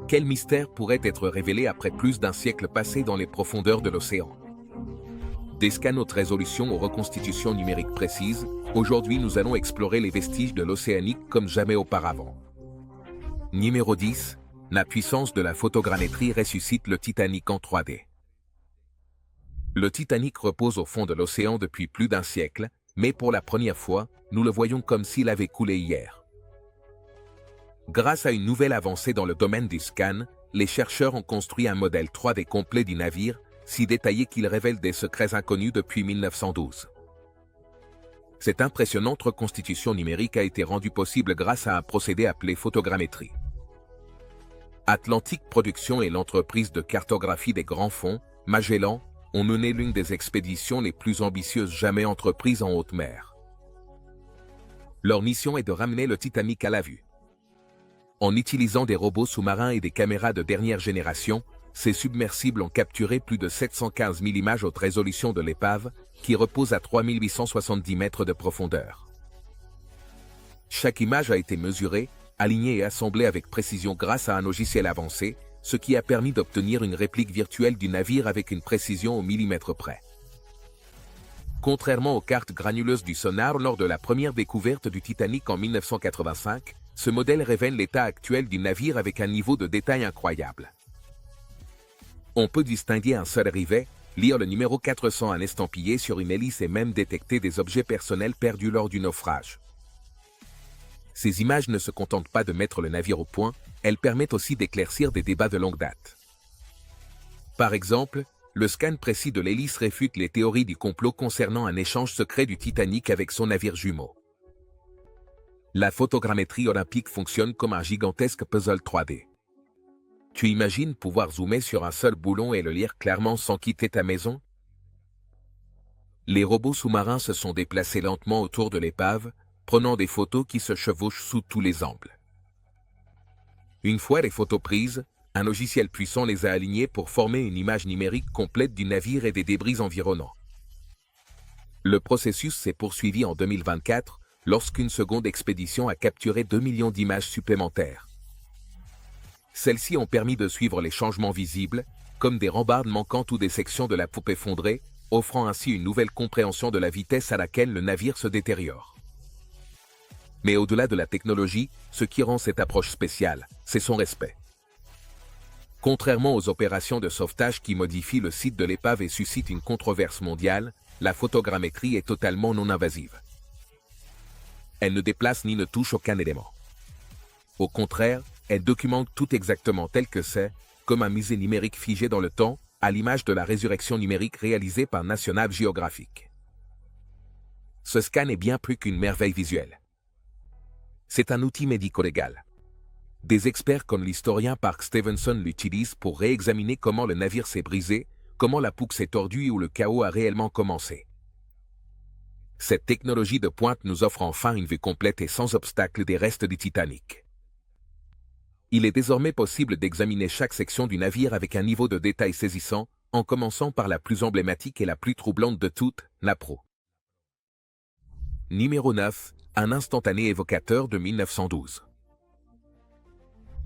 Quel mystère pourrait être révélé après plus d'un siècle passé dans les profondeurs de l'océan? Des scans haute résolution aux reconstitutions numériques précises, aujourd'hui nous allons explorer les vestiges de l'océanique comme jamais auparavant. Numéro 10. La puissance de la photogrammétrie ressuscite le Titanic en 3D. Le Titanic repose au fond de l'océan depuis plus d'un siècle, mais pour la première fois, nous le voyons comme s'il avait coulé hier. Grâce à une nouvelle avancée dans le domaine du scan, les chercheurs ont construit un modèle 3D complet du navire, si détaillé qu'il révèle des secrets inconnus depuis 1912. Cette impressionnante reconstitution numérique a été rendue possible grâce à un procédé appelé photogrammétrie. Atlantic Productions et l'entreprise de cartographie des grands fonds, Magellan, ont mené l'une des expéditions les plus ambitieuses jamais entreprises en haute mer. Leur mission est de ramener le Titanic à la vue. En utilisant des robots sous-marins et des caméras de dernière génération, ces submersibles ont capturé plus de 715 000 images haute résolution de l'épave, qui repose à 3870 mètres de profondeur. Chaque image a été mesurée, alignée et assemblée avec précision grâce à un logiciel avancé, ce qui a permis d'obtenir une réplique virtuelle du navire avec une précision au millimètre près. Contrairement aux cartes granuleuses du sonar lors de la première découverte du Titanic en 1985, ce modèle révèle l'état actuel du navire avec un niveau de détail incroyable. On peut distinguer un seul rivet, lire le numéro 401 estampillé sur une hélice et même détecter des objets personnels perdus lors du naufrage. Ces images ne se contentent pas de mettre le navire au point, elles permettent aussi d'éclaircir des débats de longue date. Par exemple, le scan précis de l'hélice réfute les théories du complot concernant un échange secret du Titanic avec son navire jumeau. La photogrammétrie olympique fonctionne comme un gigantesque puzzle 3D. Tu imagines pouvoir zoomer sur un seul boulon et le lire clairement sans quitter ta maison? Les robots sous-marins se sont déplacés lentement autour de l'épave, prenant des photos qui se chevauchent sous tous les angles. Une fois les photos prises, un logiciel puissant les a alignées pour former une image numérique complète du navire et des débris environnants. Le processus s'est poursuivi en 2024, lorsqu'une seconde expédition a capturé 2 millions d'images supplémentaires. Celles-ci ont permis de suivre les changements visibles, comme des rambardes manquantes ou des sections de la poupe effondrée, offrant ainsi une nouvelle compréhension de la vitesse à laquelle le navire se détériore. Mais au-delà de la technologie, ce qui rend cette approche spéciale, c'est son respect. Contrairement aux opérations de sauvetage qui modifient le site de l'épave et suscitent une controverse mondiale, la photogrammétrie est totalement non invasive. Elle ne déplace ni ne touche aucun élément. Au contraire, elle documente tout exactement tel que c'est, comme un musée numérique figé dans le temps, à l'image de la résurrection numérique réalisée par National Geographic. Ce scan est bien plus qu'une merveille visuelle. C'est un outil médico-légal. Des experts comme l'historien Park Stevenson l'utilisent pour réexaminer comment le navire s'est brisé, comment la poupe s'est tordue ou le chaos a réellement commencé. Cette technologie de pointe nous offre enfin une vue complète et sans obstacle des restes du Titanic. Il est désormais possible d'examiner chaque section du navire avec un niveau de détail saisissant, en commençant par la plus emblématique et la plus troublante de toutes, la proue. Numéro 9. Un instantané évocateur de 1912.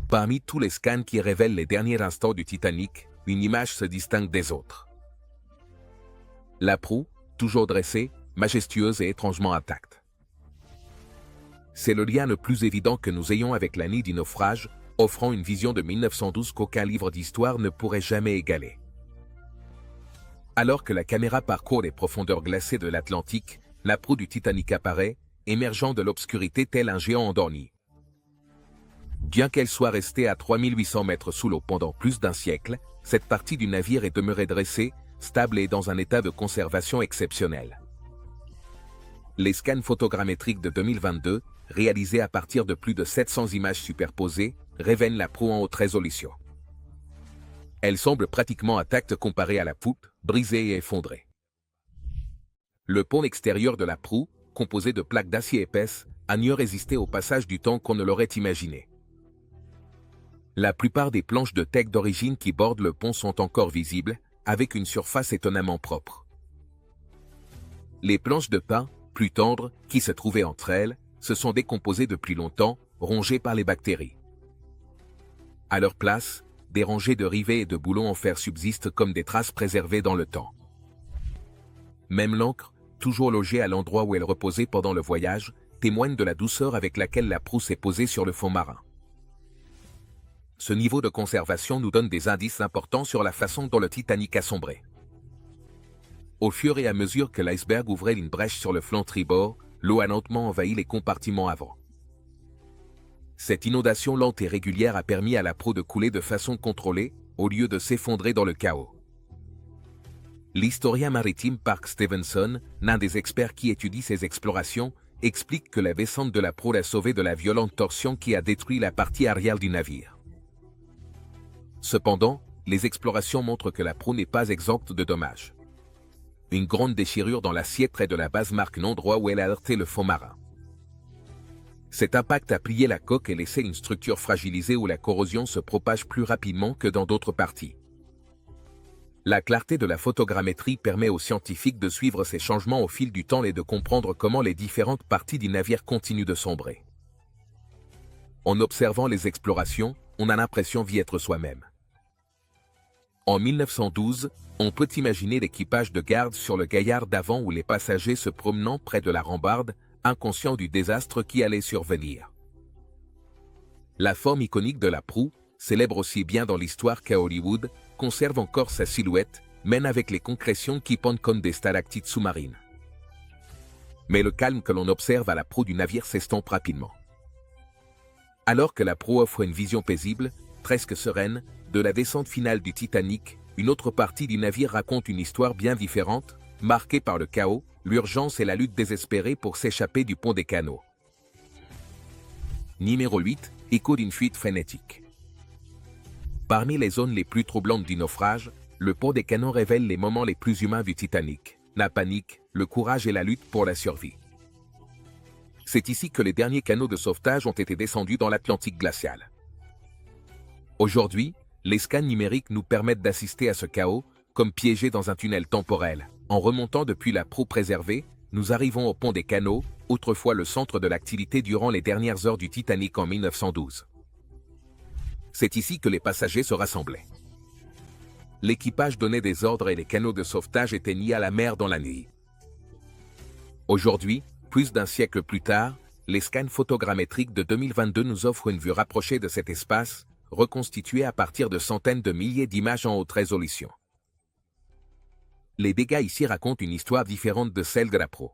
Parmi tous les scans qui révèlent les derniers instants du Titanic, une image se distingue des autres. La proue, toujours dressée, majestueuse et étrangement intacte. C'est le lien le plus évident que nous ayons avec la nuit du naufrage, offrant une vision de 1912 qu'aucun livre d'histoire ne pourrait jamais égaler. Alors que la caméra parcourt les profondeurs glacées de l'Atlantique, la proue du Titanic apparaît, émergeant de l'obscurité tel un géant endormi. Bien qu'elle soit restée à 3800 mètres sous l'eau pendant plus d'un siècle, cette partie du navire est demeurée dressée, stable et dans un état de conservation exceptionnel. Les scans photogrammétriques de 2022, réalisés à partir de plus de 700 images superposées, révèlent la proue en haute résolution. Elle semble pratiquement intacte comparée à la poupe, brisée et effondrée. Le pont extérieur de la proue, composé de plaques d'acier épaisses, a mieux résisté au passage du temps qu'on ne l'aurait imaginé. La plupart des planches de teck d'origine qui bordent le pont sont encore visibles, avec une surface étonnamment propre. Les planches de pin, plus tendres, qui se trouvaient entre elles, se sont décomposées depuis longtemps, rongées par les bactéries. À leur place, des rangées de rivets et de boulons en fer subsistent comme des traces préservées dans le temps. Même l'ancre, toujours logée à l'endroit où elle reposait pendant le voyage, témoigne de la douceur avec laquelle la proue s'est posée sur le fond marin. Ce niveau de conservation nous donne des indices importants sur la façon dont le Titanic a sombré. Au fur et à mesure que l'iceberg ouvrait une brèche sur le flanc tribord, l'eau a lentement envahi les compartiments avant. Cette inondation lente et régulière a permis à la proue de couler de façon contrôlée, au lieu de s'effondrer dans le chaos. L'historien maritime Park Stevenson, l'un des experts qui étudie ces explorations, explique que la descente de la proue l'a sauvé de la violente torsion qui a détruit la partie arrière du navire. Cependant, les explorations montrent que la proue n'est pas exempte de dommages. Une grande déchirure dans l'acier près de la base marque l'endroit où elle a heurté le fond marin. Cet impact a plié la coque et laissé une structure fragilisée où la corrosion se propage plus rapidement que dans d'autres parties. La clarté de la photogrammétrie permet aux scientifiques de suivre ces changements au fil du temps et de comprendre comment les différentes parties du navire continuent de sombrer. En observant les explorations, on a l'impression d'y être soi-même. En 1912, on peut imaginer l'équipage de garde sur le gaillard d'avant ou les passagers se promenant près de la rambarde, inconscients du désastre qui allait survenir. La forme iconique de la proue, célèbre aussi bien dans l'histoire qu'à Hollywood, conserve encore sa silhouette, même avec les concrétions qui pendent comme des stalactites sous-marines. Mais le calme que l'on observe à la proue du navire s'estompe rapidement. Alors que la proue offre une vision paisible, presque sereine, de la descente finale du Titanic, une autre partie du navire raconte une histoire bien différente, marquée par le chaos, l'urgence et la lutte désespérée pour s'échapper du pont des Canaux. Numéro 8. Écho d'une fuite frénétique. Parmi les zones les plus troublantes du naufrage, le pont des Canaux révèle les moments les plus humains du Titanic, la panique, le courage et la lutte pour la survie. C'est ici que les derniers canaux de sauvetage ont été descendus dans l'Atlantique glacial. Aujourd'hui, les scans numériques nous permettent d'assister à ce chaos, comme piégés dans un tunnel temporel. En remontant depuis la proue préservée, nous arrivons au pont des Canaux, autrefois le centre de l'activité durant les dernières heures du Titanic en 1912. C'est ici que les passagers se rassemblaient. L'équipage donnait des ordres et les canaux de sauvetage étaient mis à la mer dans la nuit. Aujourd'hui, plus d'un siècle plus tard, les scans photogrammétriques de 2022 nous offrent une vue rapprochée de cet espace, reconstitué à partir de centaines de milliers d'images en haute résolution. Les dégâts ici racontent une histoire différente de celle de la proue.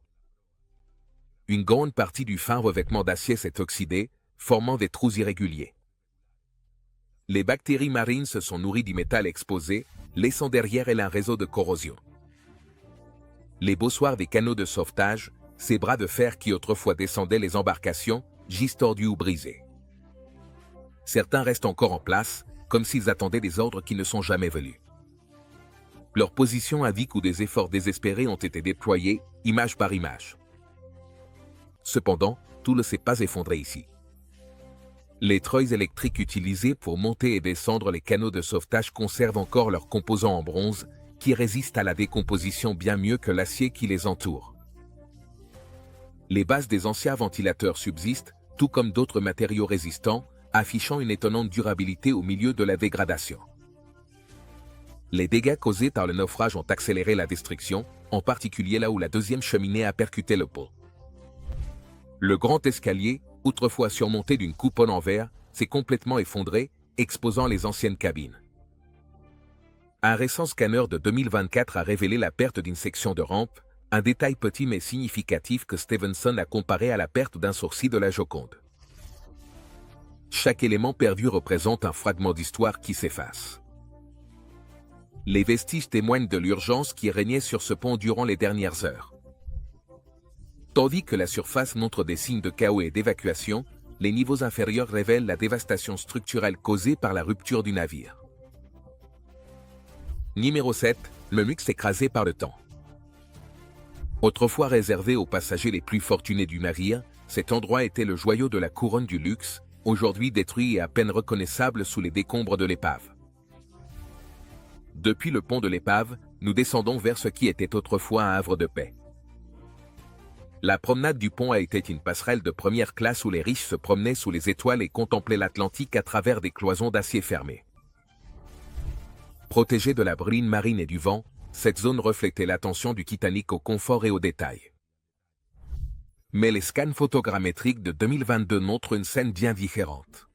Une grande partie du fin revêtement d'acier s'est oxydée, formant des trous irréguliers. Les bactéries marines se sont nourries du métal exposé, laissant derrière elles un réseau de corrosion. Les bossoirs des canaux de sauvetage, ces bras de fer qui autrefois descendaient les embarcations, gisent tordus ou brisés. Certains restent encore en place, comme s'ils attendaient des ordres qui ne sont jamais venus. Leur position indique où des efforts désespérés ont été déployés, image par image. Cependant, tout ne s'est pas effondré ici. Les treuils électriques utilisés pour monter et descendre les canaux de sauvetage conservent encore leurs composants en bronze, qui résistent à la décomposition bien mieux que l'acier qui les entoure. Les bases des anciens ventilateurs subsistent, tout comme d'autres matériaux résistants, affichant une étonnante durabilité au milieu de la dégradation. Les dégâts causés par le naufrage ont accéléré la destruction, en particulier là où la deuxième cheminée a percuté le pont. Le grand escalier, autrefois surmonté d'une coupole en verre, s'est complètement effondré, exposant les anciennes cabines. Un récent scanner de 2024 a révélé la perte d'une section de rampe, un détail petit mais significatif que Stevenson a comparé à la perte d'un sourcil de la Joconde. Chaque élément perdu représente un fragment d'histoire qui s'efface. Les vestiges témoignent de l'urgence qui régnait sur ce pont durant les dernières heures. Tandis que la surface montre des signes de chaos et d'évacuation, les niveaux inférieurs révèlent la dévastation structurelle causée par la rupture du navire. Numéro 7. Le luxe écrasé par le temps. Autrefois réservé aux passagers les plus fortunés du navire, cet endroit était le joyau de la couronne du luxe, aujourd'hui détruit et à peine reconnaissable sous les décombres de l'épave. Depuis le pont de l'épave, nous descendons vers ce qui était autrefois un havre de paix. La promenade du pont a été une passerelle de première classe où les riches se promenaient sous les étoiles et contemplaient l'Atlantique à travers des cloisons d'acier fermées. Protégée de la bruine marine et du vent, cette zone reflétait l'attention du Titanic au confort et aux détails. Mais les scans photogrammétriques de 2022 montrent une scène bien différente.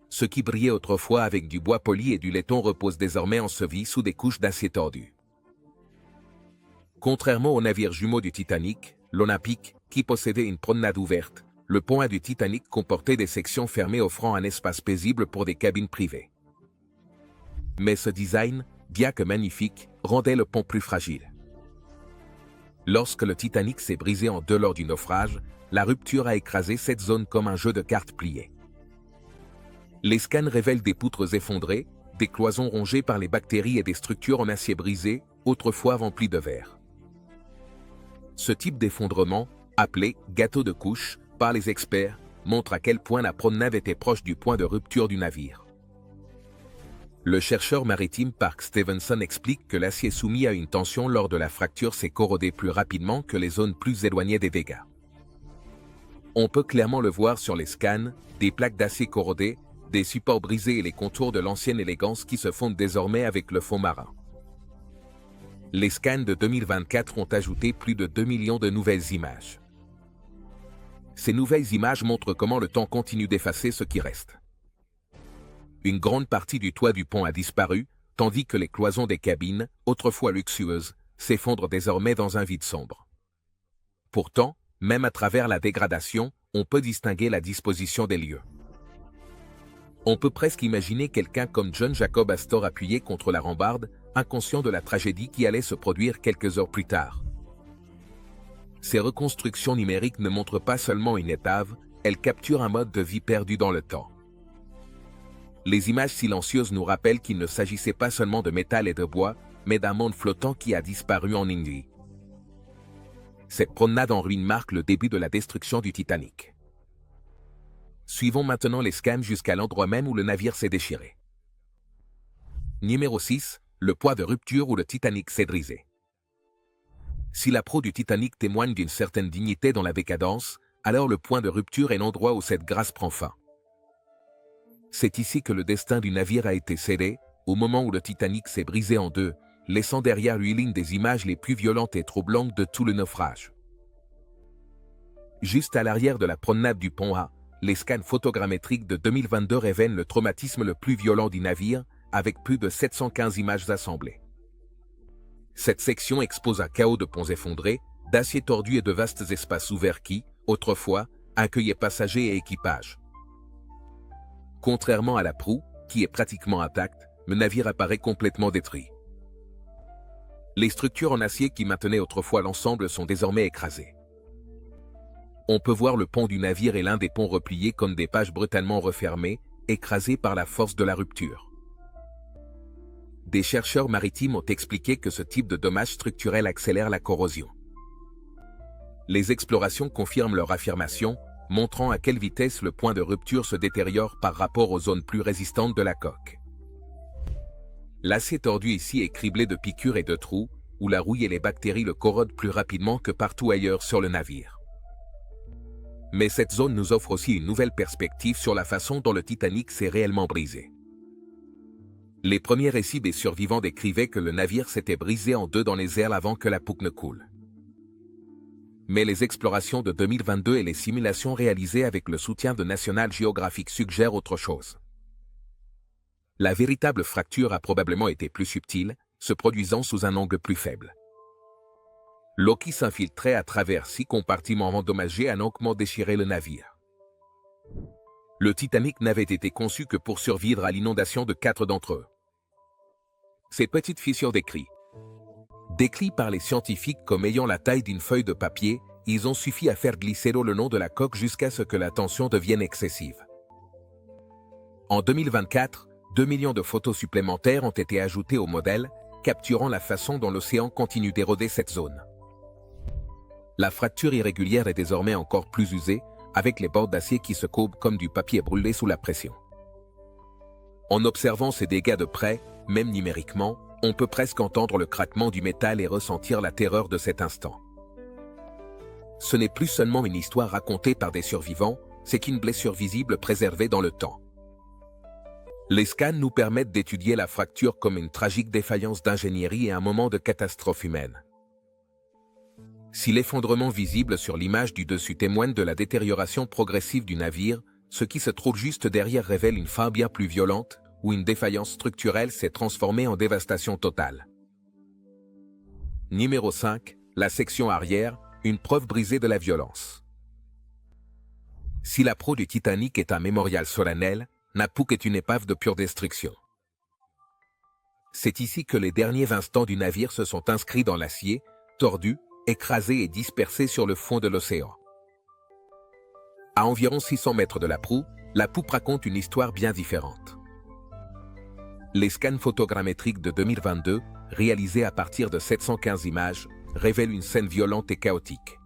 Ce qui brillait autrefois avec du bois poli et du laiton repose désormais enseveli sous des couches d'acier tordu. Contrairement au navire jumeau du Titanic, l'Olympique, qui possédait une promenade ouverte, le pont A du Titanic comportait des sections fermées offrant un espace paisible pour des cabines privées. Mais ce design, bien que magnifique, rendait le pont plus fragile. Lorsque le Titanic s'est brisé en deux lors du naufrage, la rupture a écrasé cette zone comme un jeu de cartes pliées. Les scans révèlent des poutres effondrées, des cloisons rongées par les bactéries et des structures en acier brisé, autrefois remplies de verre. Ce type d'effondrement, appelé « gâteau de couche » par les experts, montre à quel point la promenade était proche du point de rupture du navire. Le chercheur maritime Park Stevenson explique que l'acier soumis à une tension lors de la fracture s'est corrodé plus rapidement que les zones plus éloignées des dégâts. On peut clairement le voir sur les scans, des plaques d'acier corrodées, des supports brisés et les contours de l'ancienne élégance qui se fondent désormais avec le fond marin. Les scans de 2024 ont ajouté plus de 2 millions de nouvelles images. Ces nouvelles images montrent comment le temps continue d'effacer ce qui reste. Une grande partie du toit du pont a disparu, tandis que les cloisons des cabines, autrefois luxueuses, s'effondrent désormais dans un vide sombre. Pourtant, même à travers la dégradation, on peut distinguer la disposition des lieux. On peut presque imaginer quelqu'un comme John Jacob Astor appuyé contre la rambarde, inconscient de la tragédie qui allait se produire quelques heures plus tard. Ces reconstructions numériques ne montrent pas seulement une épave, elles capturent un mode de vie perdu dans le temps. Les images silencieuses nous rappellent qu'il ne s'agissait pas seulement de métal et de bois, mais d'un monde flottant qui a disparu en une nuit. Cette promenade en ruine marque le début de la destruction du Titanic. Suivons maintenant les scans jusqu'à l'endroit même où le navire s'est déchiré. Numéro 6. Le point de rupture où le Titanic s'est brisé. Si la proue du Titanic témoigne d'une certaine dignité dans la décadence, alors le point de rupture est l'endroit où cette grâce prend fin. C'est ici que le destin du navire a été scellé, au moment où le Titanic s'est brisé en deux, laissant derrière lui l'une des images les plus violentes et troublantes de tout le naufrage. Juste à l'arrière de la promenade du pont A, les scans photogrammétriques de 2022 révèlent le traumatisme le plus violent du navire, avec plus de 715 images assemblées. Cette section expose un chaos de ponts effondrés, d'acier tordu et de vastes espaces ouverts qui, autrefois, accueillaient passagers et équipages. Contrairement à la proue, qui est pratiquement intacte, le navire apparaît complètement détruit. Les structures en acier qui maintenaient autrefois l'ensemble sont désormais écrasées. On peut voir le pont du navire et l'un des ponts repliés comme des pages brutalement refermées, écrasées par la force de la rupture. Des chercheurs maritimes ont expliqué que ce type de dommages structurels accélère la corrosion. Les explorations confirment leur affirmation, montrant à quelle vitesse le point de rupture se détériore par rapport aux zones plus résistantes de la coque. L'acier tordu ici est criblé de piqûres et de trous, où la rouille et les bactéries le corrodent plus rapidement que partout ailleurs sur le navire. Mais cette zone nous offre aussi une nouvelle perspective sur la façon dont le Titanic s'est réellement brisé. Les premiers récits des survivants décrivaient que le navire s'était brisé en deux dans les airs avant que la poupe ne coule. Mais les explorations de 2022 et les simulations réalisées avec le soutien de National Geographic suggèrent autre chose. La véritable fracture a probablement été plus subtile, se produisant sous un angle plus faible. L'eau qui s'infiltrait à travers 6 compartiments endommagés a longuement déchiré le navire. Le Titanic n'avait été conçu que pour survivre à l'inondation de 4 d'entre eux. Ces petites fissures décrites par les scientifiques comme ayant la taille d'une feuille de papier, ils ont suffi à faire glisser l'eau le long de la coque jusqu'à ce que la tension devienne excessive. En 2024, 2 millions de photos supplémentaires ont été ajoutées au modèle, capturant la façon dont l'océan continue d'éroder cette zone. La fracture irrégulière est désormais encore plus usée, avec les bords d'acier qui se courbent comme du papier brûlé sous la pression. En observant ces dégâts de près, même numériquement, on peut presque entendre le craquement du métal et ressentir la terreur de cet instant. Ce n'est plus seulement une histoire racontée par des survivants, c'est qu'une blessure visible préservée dans le temps. Les scans nous permettent d'étudier la fracture comme une tragique défaillance d'ingénierie et un moment de catastrophe humaine. Si l'effondrement visible sur l'image du dessus témoigne de la détérioration progressive du navire, ce qui se trouve juste derrière révèle une fin bien plus violente, où une défaillance structurelle s'est transformée en dévastation totale. Numéro 5. La section arrière, une preuve brisée de la violence. Si la proue du Titanic est un mémorial solennel, Napuk est une épave de pure destruction. C'est ici que les derniers instants du navire se sont inscrits dans l'acier, tordus, écrasés et dispersés sur le fond de l'océan. À environ 600 mètres de la proue, la poupe raconte une histoire bien différente. Les scans photogrammétriques de 2022, réalisés à partir de 715 images, révèle une scène violente et chaotique.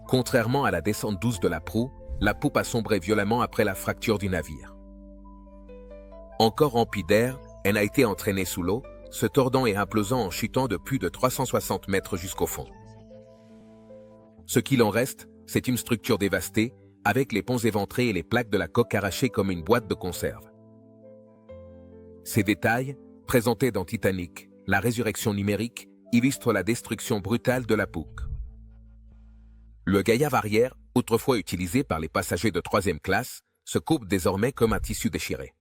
Contrairement à la descente douce de la proue, la poupe a sombré violemment après la fracture du navire. Encore remplie d'air, elle a été entraînée sous l'eau, se tordant et implosant en chutant de plus de 360 mètres jusqu'au fond. Ce qu'il en reste, c'est une structure dévastée, avec les ponts éventrés et les plaques de la coque arrachées comme une boîte de conserve. Ces détails, présentés dans Titanic, la résurrection numérique, illustre la destruction brutale de la poupe. Le gaillard arrière, autrefois utilisé par les passagers de 3e classe, se coupe désormais comme un tissu déchiré.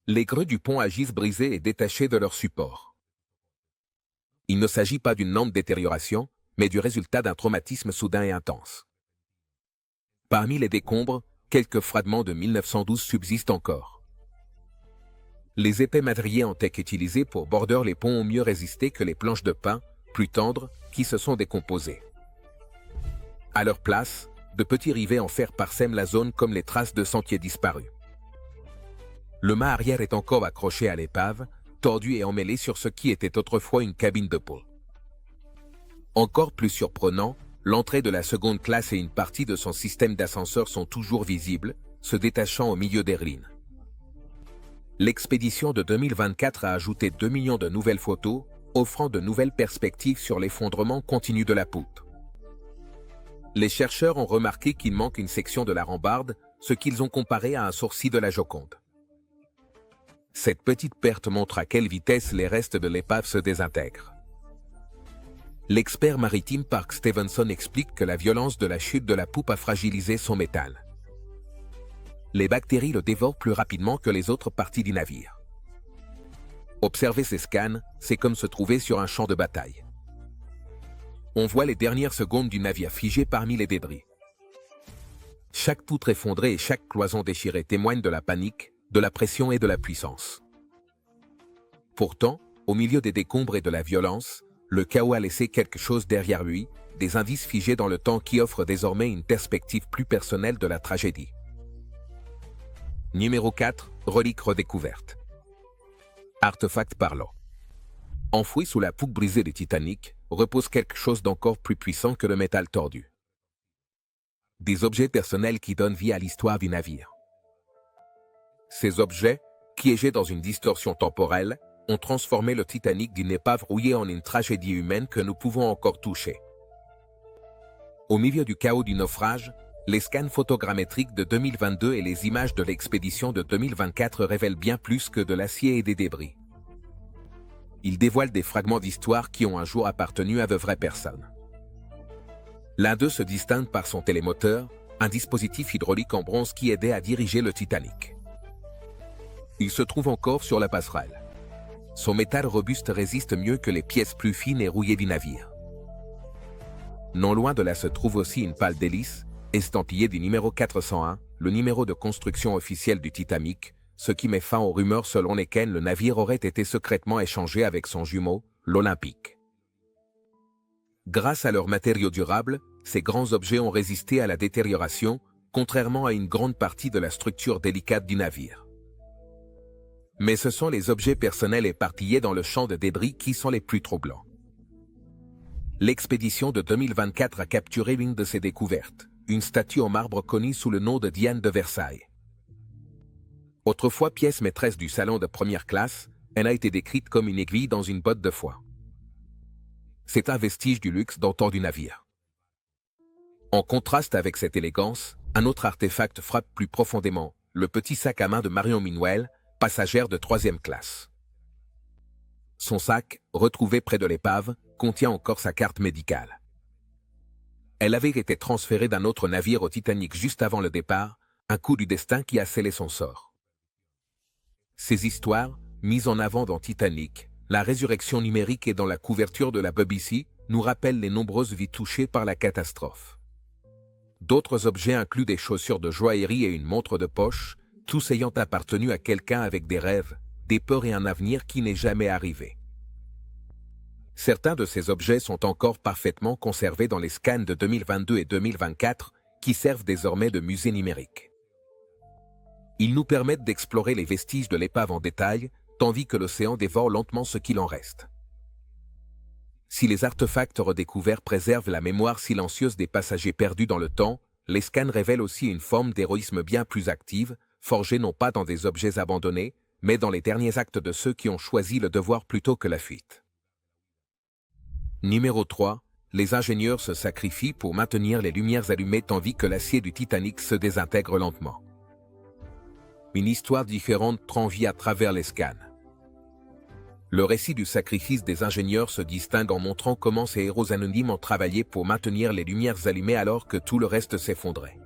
Les grès du pont agissent brisés et détachés de leur support. Il ne s'agit pas d'une lente détérioration, mais du résultat d'un traumatisme soudain et intense. Parmi les décombres, quelques fragments de 1912 subsistent encore. Les épais madriers en teck utilisés pour border les ponts ont mieux résisté que les planches de pin, plus tendres, qui se sont décomposées. À leur place, de petits rivets en fer parsèment la zone comme les traces de sentiers disparus. Le mât arrière est encore accroché à l'épave, tordu et emmêlé sur ce qui était autrefois une cabine de pont. Encore plus surprenant, l'entrée de la seconde classe et une partie de son système d'ascenseur sont toujours visibles, se détachant au milieu des ruines. L'expédition de 2024 a ajouté 2 millions de nouvelles photos, offrant de nouvelles perspectives sur l'effondrement continu de la poupe. Les chercheurs ont remarqué qu'il manque une section de la rambarde, ce qu'ils ont comparé à un sourcil de la Joconde. Cette petite perte montre à quelle vitesse les restes de l'épave se désintègrent. L'expert maritime Park Stevenson explique que la violence de la chute de la poupe a fragilisé son métal. Les bactéries le dévorent plus rapidement que les autres parties du navire. Observer ces scans, c'est comme se trouver sur un champ de bataille. On voit les dernières secondes du navire figé parmi les débris. Chaque poutre effondrée et chaque cloison déchirée témoignent de la panique, de la pression et de la puissance. Pourtant, au milieu des décombres et de la violence, le chaos a laissé quelque chose derrière lui, des indices figés dans le temps qui offrent désormais une perspective plus personnelle de la tragédie. Numéro 4. Relique redécouverte. Artefact parlant. Enfoui sous la poupe brisée du Titanic, repose quelque chose d'encore plus puissant que le métal tordu. Des objets personnels qui donnent vie à l'histoire du navire. Ces objets, piégés dans une distorsion temporelle, ont transformé le Titanic d'une épave rouillée en une tragédie humaine que nous pouvons encore toucher. Au milieu du chaos du naufrage, les scans photogrammétriques de 2022 et les images de l'expédition de 2024 révèlent bien plus que de l'acier et des débris. Ils dévoilent des fragments d'histoire qui ont un jour appartenu à de vraies personnes. L'un d'eux se distingue par son télémoteur, un dispositif hydraulique en bronze qui aidait à diriger le Titanic. Il se trouve encore sur la passerelle. Son métal robuste résiste mieux que les pièces plus fines et rouillées du navire. Non loin de là se trouve aussi une pale d'hélice, estampillée du numéro 401, le numéro de construction officiel du Titanic, ce qui met fin aux rumeurs selon lesquelles le navire aurait été secrètement échangé avec son jumeau, l'Olympique. Grâce à leurs matériaux durables, ces grands objets ont résisté à la détérioration, contrairement à une grande partie de la structure délicate du navire. Mais ce sont les objets personnels éparpillés dans le champ de débris qui sont les plus troublants. L'expédition de 2024 a capturé l'une de ces découvertes, une statue en marbre connue sous le nom de Diane de Versailles. Autrefois pièce maîtresse du salon de première classe, elle a été décrite comme une aiguille dans une botte de foin. c'est un vestige du luxe d'antan du navire. En contraste avec cette élégance, un autre artefact frappe plus profondément, le petit sac à main de Marion Minuel, passagère de 3e classe. Son sac, retrouvé près de l'épave, contient encore sa carte médicale. Elle avait été transférée d'un autre navire au Titanic juste avant le départ, un coup du destin qui a scellé son sort. Ces histoires, mises en avant dans Titanic, la résurrection numérique et dans la couverture de la BBC, nous rappellent les nombreuses vies touchées par la catastrophe. D'autres objets incluent des chaussures de joaillerie et une montre de poche, tous ayant appartenu à quelqu'un avec des rêves, des peurs et un avenir qui n'est jamais arrivé. Certains de ces objets sont encore parfaitement conservés dans les scans de 2022 et 2024, qui servent désormais de musée numérique. Ils nous permettent d'explorer les vestiges de l'épave en détail, tandis que l'océan dévore lentement ce qu'il en reste. Si les artefacts redécouverts préservent la mémoire silencieuse des passagers perdus dans le temps, les scans révèlent aussi une forme d'héroïsme bien plus active, forgée non pas dans des objets abandonnés, mais dans les derniers actes de ceux qui ont choisi le devoir plutôt que la fuite. Numéro 3. Les ingénieurs se sacrifient pour maintenir les lumières allumées tandis que l'acier du Titanic se désintègre lentement. Une histoire différente prend vie à travers les scans. Le récit du sacrifice des ingénieurs se distingue en montrant comment ces héros anonymes ont travaillé pour maintenir les lumières allumées alors que tout le reste s'effondrait.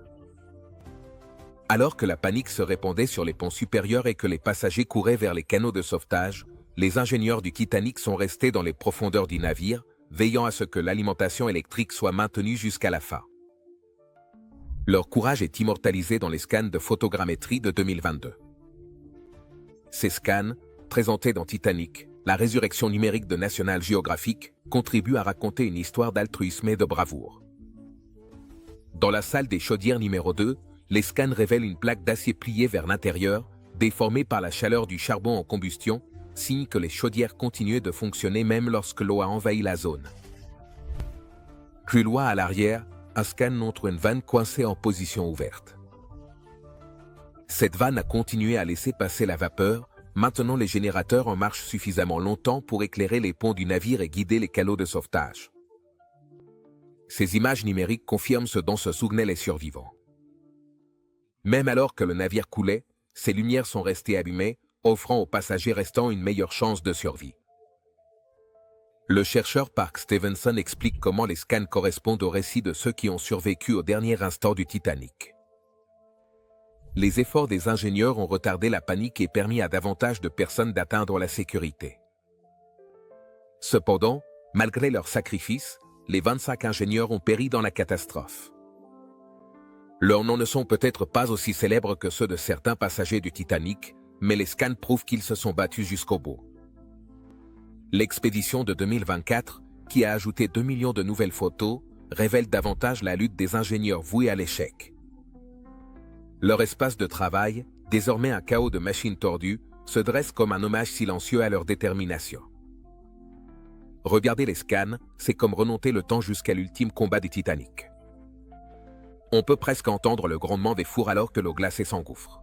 Alors que la panique se répandait sur les ponts supérieurs et que les passagers couraient vers les canaux de sauvetage, les ingénieurs du Titanic sont restés dans les profondeurs du navire, veillant à ce que l'alimentation électrique soit maintenue jusqu'à la fin. Leur courage est immortalisé dans les scans de photogrammétrie de 2022. Ces scans, présentés dans Titanic, la résurrection numérique de National Geographic, contribuent à raconter une histoire d'altruisme et de bravoure. Dans la salle des chaudières numéro 2, les scans révèlent une plaque d'acier pliée vers l'intérieur, déformée par la chaleur du charbon en combustion, signe que les chaudières continuaient de fonctionner même lorsque l'eau a envahi la zone. Plus loin à l'arrière, un scan montre une vanne coincée en position ouverte. Cette vanne a continué à laisser passer la vapeur, maintenant les générateurs en marche suffisamment longtemps pour éclairer les ponts du navire et guider les calots de sauvetage. Ces images numériques confirment ce dont se souvenaient les survivants. Même alors que le navire coulait, ces lumières sont restées allumées, offrant aux passagers restants une meilleure chance de survie. Le chercheur Park Stevenson explique comment les scans correspondent au récit de ceux qui ont survécu au dernier instant du Titanic. Les efforts des ingénieurs ont retardé la panique et permis à davantage de personnes d'atteindre la sécurité. Cependant, malgré leur sacrifice, les 25 ingénieurs ont péri dans la catastrophe. Leurs noms ne sont peut-être pas aussi célèbres que ceux de certains passagers du Titanic, mais les scans prouvent qu'ils se sont battus jusqu'au bout. L'expédition de 2024, qui a ajouté 2 millions de nouvelles photos, révèle davantage la lutte des ingénieurs voués à l'échec. Leur espace de travail, désormais un chaos de machines tordues, se dresse comme un hommage silencieux à leur détermination. Regarder les scans, c'est comme remonter le temps jusqu'à l'ultime combat du Titanic. On peut presque entendre le grondement des fours alors que l'eau glacée s'engouffre.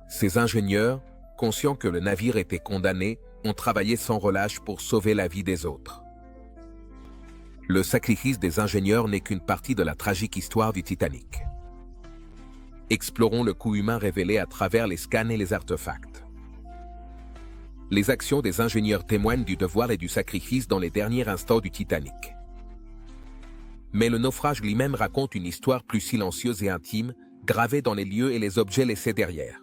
Ces ingénieurs, conscients que le navire était condamné, ont travaillé sans relâche pour sauver la vie des autres. Le sacrifice des ingénieurs n'est qu'une partie de la tragique histoire du Titanic. Explorons le coût humain révélé à travers les scans et les artefacts. Les actions des ingénieurs témoignent du devoir et du sacrifice dans les derniers instants du Titanic. Mais le naufrage lui-même raconte une histoire plus silencieuse et intime, gravée dans les lieux et les objets laissés derrière.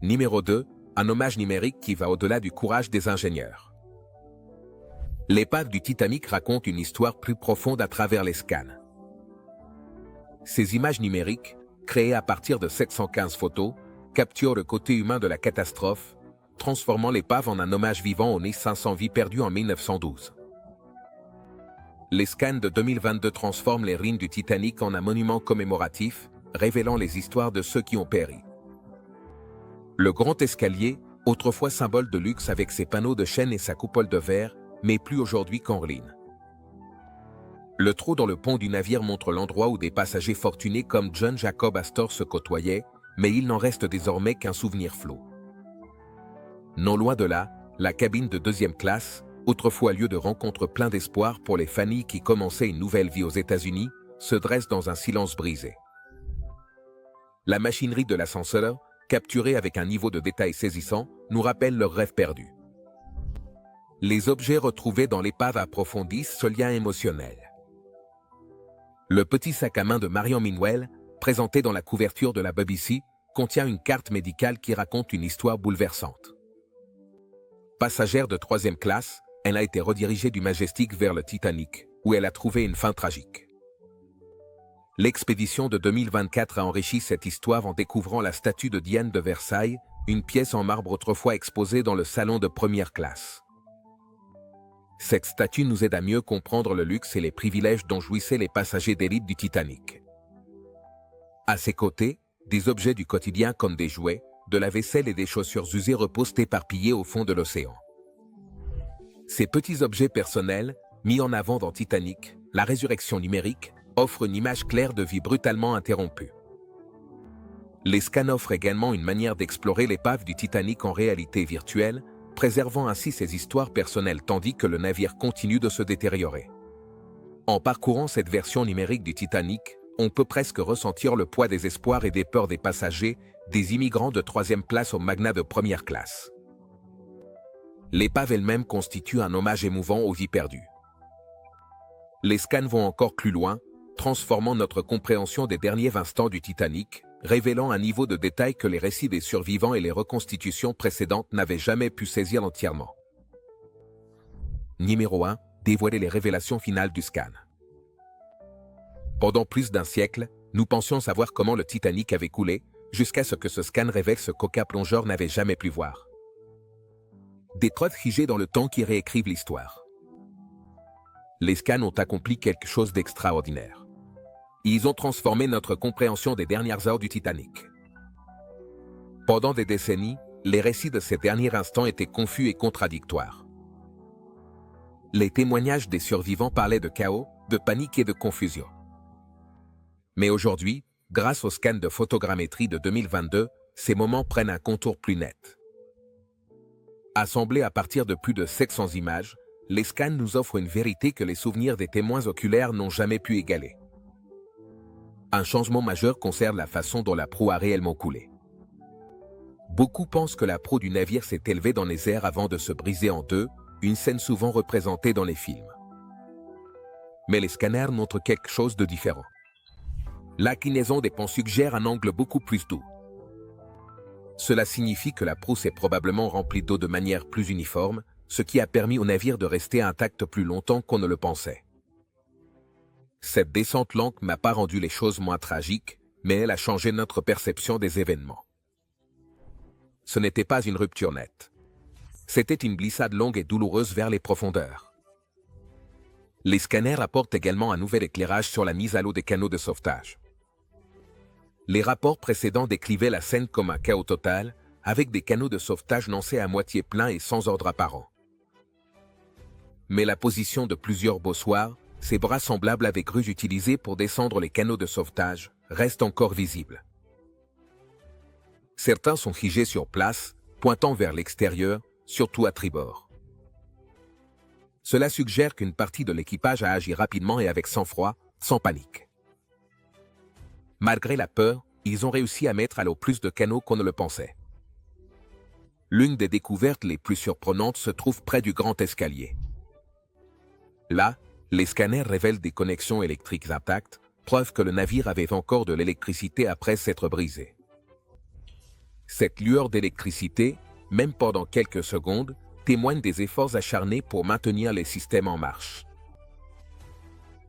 Numéro 2, un hommage numérique qui va au-delà du courage des ingénieurs. L'épave du Titanic raconte une histoire plus profonde à travers les scans. Ces images numériques, créées à partir de 715 photos, capturent le côté humain de la catastrophe, transformant l'épave en un hommage vivant aux 1500 vies perdues en 1912. Les scans de 2022 transforment les ruines du Titanic en un monument commémoratif, révélant les histoires de ceux qui ont péri. Le grand escalier, autrefois symbole de luxe avec ses panneaux de chêne et sa coupole de verre, mais plus aujourd'hui qu'en ruine. Le trou dans le pont du navire montre l'endroit où des passagers fortunés comme John Jacob Astor se côtoyaient, mais il n'en reste désormais qu'un souvenir flou. Non loin de là, la cabine de 2e classe, autrefois lieu de rencontre plein d'espoir pour les familles qui commençaient une nouvelle vie aux États-Unis, se dresse dans un silence brisé. La machinerie de l'ascenseur, capturée avec un niveau de détail saisissant, nous rappelle leurs rêves perdus. Les objets retrouvés dans l'épave approfondissent ce lien émotionnel. Le petit sac à main de Marion Minwell, présenté dans la couverture de la BBC, contient une carte médicale qui raconte une histoire bouleversante. Passagère de 3e classe, elle a été redirigée du Majestic vers le Titanic, où elle a trouvé une fin tragique. L'expédition de 2024 a enrichi cette histoire en découvrant la statue de Diane de Versailles, une pièce en marbre autrefois exposée dans le salon de première classe. Cette statue nous aide à mieux comprendre le luxe et les privilèges dont jouissaient les passagers d'élite du Titanic. À ses côtés, des objets du quotidien comme des jouets, de la vaisselle et des chaussures usées reposent éparpillés au fond de l'océan. Ces petits objets personnels, mis en avant dans Titanic, la résurrection numérique, offrent une image claire de vie brutalement interrompue. Les scans offrent également une manière d'explorer l'épave du Titanic en réalité virtuelle, préservant ainsi ses histoires personnelles tandis que le navire continue de se détériorer. En parcourant cette version numérique du Titanic, on peut presque ressentir le poids des espoirs et des peurs des passagers, des immigrants de 3e classe aux magnats de première classe. L'épave elle-même constitue un hommage émouvant aux vies perdues. Les scans vont encore plus loin, transformant notre compréhension des derniers instants du Titanic, révélant un niveau de détail que les récits des survivants et les reconstitutions précédentes n'avaient jamais pu saisir entièrement. Numéro 1. Dévoiler les révélations finales du scan. Pendant plus d'un siècle, nous pensions savoir comment le Titanic avait coulé, jusqu'à ce que ce scan révèle ce qu'aucun plongeur n'avait jamais pu voir. Des preuves figées dans le temps qui réécrivent l'histoire. Les scans ont accompli quelque chose d'extraordinaire. Ils ont transformé notre compréhension des dernières heures du Titanic. Pendant des décennies, les récits de ces derniers instants étaient confus et contradictoires. Les témoignages des survivants parlaient de chaos, de panique et de confusion. Mais aujourd'hui, grâce au scan de photogrammétrie de 2022, ces moments prennent un contour plus net. Assemblés à partir de plus de 700 images, les scans nous offrent une vérité que les souvenirs des témoins oculaires n'ont jamais pu égaler. Un changement majeur concerne la façon dont la proue a réellement coulé. Beaucoup pensent que la proue du navire s'est élevée dans les airs avant de se briser en deux, une scène souvent représentée dans les films. Mais les scanners montrent quelque chose de différent. L'inclinaison des ponts suggère un angle beaucoup plus doux. Cela signifie que la proue s'est probablement remplie d'eau de manière plus uniforme, ce qui a permis au navire de rester intact plus longtemps qu'on ne le pensait. Cette descente lente n'a pas rendu les choses moins tragiques, mais elle a changé notre perception des événements. Ce n'était pas une rupture nette. C'était une glissade longue et douloureuse vers les profondeurs. Les scanners apportent également un nouvel éclairage sur la mise à l'eau des canaux de sauvetage. Les rapports précédents décrivaient la scène comme un chaos total, avec des canaux de sauvetage lancés à moitié pleins et sans ordre apparent. Mais la position de plusieurs bossoirs, ces bras semblables avec rues utilisées pour descendre les canaux de sauvetage, restent encore visibles. Certains sont figés sur place, pointant vers l'extérieur, surtout à tribord. Cela suggère qu'une partie de l'équipage a agi rapidement et avec sang-froid, sans panique. Malgré la peur, ils ont réussi à mettre à l'eau plus de canaux qu'on ne le pensait. L'une des découvertes les plus surprenantes se trouve près du grand escalier. Là, les scanners révèlent des connexions électriques intactes, preuve que le navire avait encore de l'électricité après s'être brisé. Cette lueur d'électricité, même pendant quelques secondes, témoigne des efforts acharnés pour maintenir les systèmes en marche.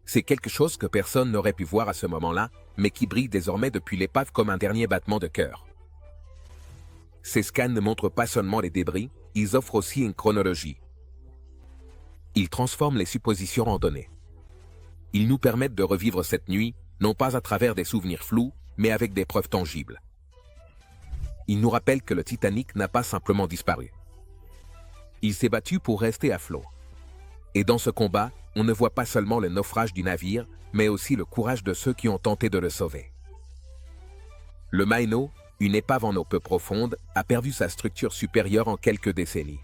C'est quelque chose que personne n'aurait pu voir à ce moment-là, mais qui brille désormais depuis l'épave comme un dernier battement de cœur. Ces scans ne montrent pas seulement les débris, ils offrent aussi une chronologie. Ils transforment les suppositions en données. Ils nous permettent de revivre cette nuit, non pas à travers des souvenirs flous, mais avec des preuves tangibles. Ils nous rappellent que le Titanic n'a pas simplement disparu. Il s'est battu pour rester à flot. Et dans ce combat, on ne voit pas seulement le naufrage du navire, mais aussi le courage de ceux qui ont tenté de le sauver. Le Maino, une épave en eau peu profonde, a perdu sa structure supérieure en quelques décennies.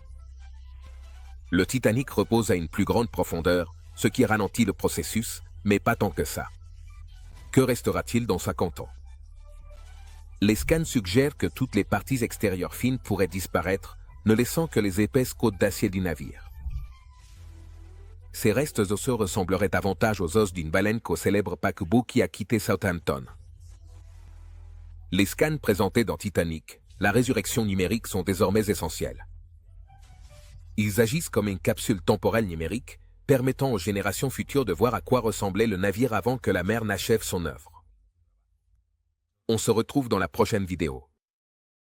Le Titanic repose à une plus grande profondeur, ce qui ralentit le processus, mais pas tant que ça. Que restera-t-il dans 50 ans? Les scans suggèrent que toutes les parties extérieures fines pourraient disparaître, ne laissant que les épaisses côtes d'acier du navire. Ces restes osseux ressembleraient davantage aux os d'une baleine qu'au célèbre paquebot qui a quitté Southampton. Les scans présentés dans Titanic, la résurrection numérique sont désormais essentiels. Ils agissent comme une capsule temporelle numérique, permettant aux générations futures de voir à quoi ressemblait le navire avant que la mer n'achève son œuvre. On se retrouve dans la prochaine vidéo.